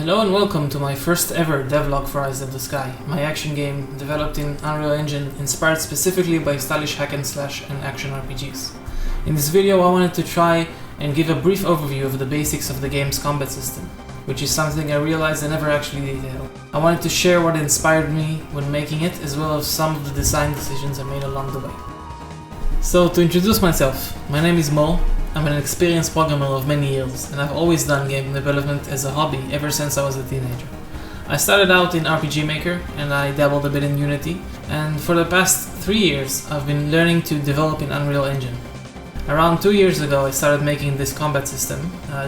Hello and welcome to my first ever devlog for Rise of the Sky, my action game developed in Unreal Engine, inspired specifically by stylish hack and slash and action RPGs. In this video I wanted to try and give a brief overview of the basics of the game's combat system, which is something I realized I never actually detailed. I wanted to share what inspired me when making it, as well as some of the design decisions I made along the way. So to introduce myself, my name is Mo. I'm an experienced programmer of many years, and I've always done game development as a hobby ever since I was a teenager. I started out in RPG Maker, and I dabbled a bit in Unity, and for the past 3 years I've been learning to develop in Unreal Engine. Around 2 years ago I started making this combat system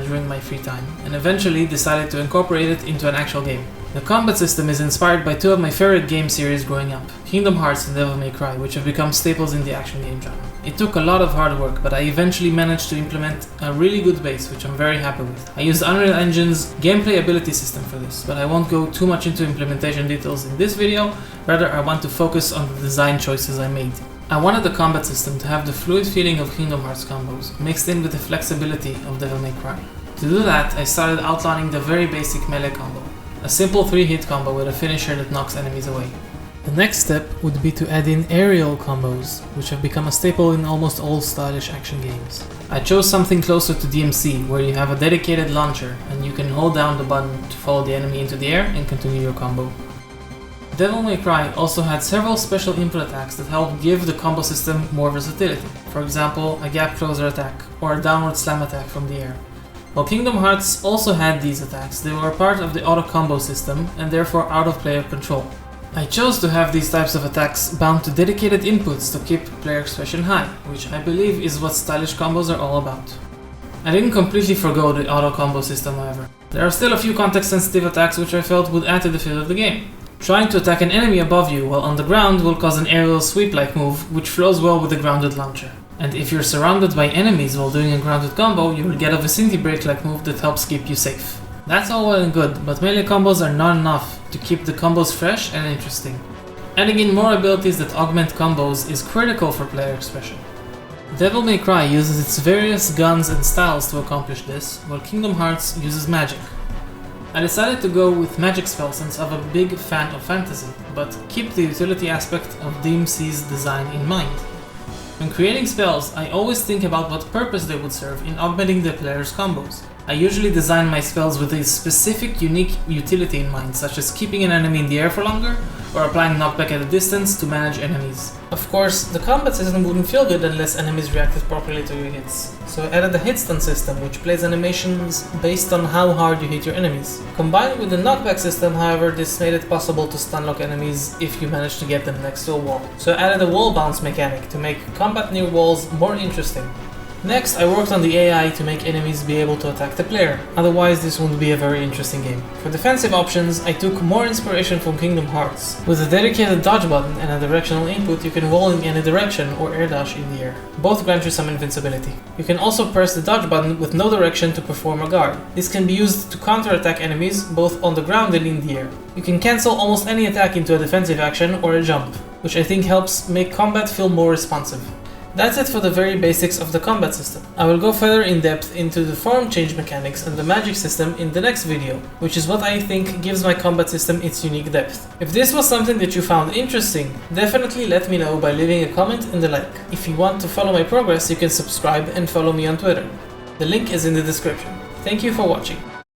during my free time, and eventually decided to incorporate it into an actual game. The combat system is inspired by two of my favorite game series growing up, Kingdom Hearts and Devil May Cry, which have become staples in the action game genre. It took a lot of hard work, but I eventually managed to implement a really good base, which I'm very happy with. I used Unreal Engine's gameplay ability system for this, but I won't go too much into implementation details in this video. Rather, I want to focus on the design choices I made. I wanted the combat system to have the fluid feeling of Kingdom Hearts combos, mixed in with the flexibility of Devil May Cry. To do that, I started outlining the very basic melee combo, a simple 3-hit combo with a finisher that knocks enemies away. The next step would be to add in aerial combos, which have become a staple in almost all stylish action games. I chose something closer to DMC, where you have a dedicated launcher and you can hold down the button to follow the enemy into the air and continue your combo. Devil May Cry also had several special input attacks that help give the combo system more versatility. For example, a gap closer attack or a downward slam attack from the air. While Kingdom Hearts also had these attacks, they were part of the auto combo system and therefore out of player control. I chose to have these types of attacks bound to dedicated inputs to keep player expression high, which I believe is what stylish combos are all about. I didn't completely forgo the auto combo system, however. There are still a few context sensitive attacks which I felt would add to the feel of the game. Trying to attack an enemy above you while on the ground will cause an aerial sweep-like move, which flows well with the grounded launcher. And if you're surrounded by enemies while doing a grounded combo, you will get a vicinity break-like move that helps keep you safe. That's all well and good, but melee combos are not enough to keep the combos fresh and interesting. Adding in more abilities that augment combos is critical for player expression. Devil May Cry uses its various guns and styles to accomplish this, while Kingdom Hearts uses magic. I decided to go with magic spells since I'm a big fan of fantasy, but keep the utility aspect of DMC's design in mind. When creating spells, I always think about what purpose they would serve in augmenting the player's combos. I usually design my spells with a specific unique utility in mind, such as keeping an enemy in the air for longer, or applying knockback at a distance to manage enemies. Of course, the combat system wouldn't feel good unless enemies reacted properly to your hits, so I added a hit stun system which plays animations based on how hard you hit your enemies. Combined with the knockback system, however, this made it possible to stun lock enemies if you manage to get them next to a wall. So I added a wall bounce mechanic to make combat near walls more interesting. Next, I worked on the AI to make enemies be able to attack the player, otherwise this wouldn't be a very interesting game. For defensive options, I took more inspiration from Kingdom Hearts. With a dedicated dodge button and a directional input, you can roll in any direction or air dash in the air. Both grant you some invincibility. You can also press the dodge button with no direction to perform a guard. This can be used to counter-attack enemies both on the ground and in the air. You can cancel almost any attack into a defensive action or a jump, which I think helps make combat feel more responsive. That's it for the very basics of the combat system. I will go further in depth into the form change mechanics and the magic system in the next video, which is what I think gives my combat system its unique depth. If this was something that you found interesting, definitely let me know by leaving a comment and a like. If you want to follow my progress, you can subscribe and follow me on Twitter. The link is in the description. Thank you for watching.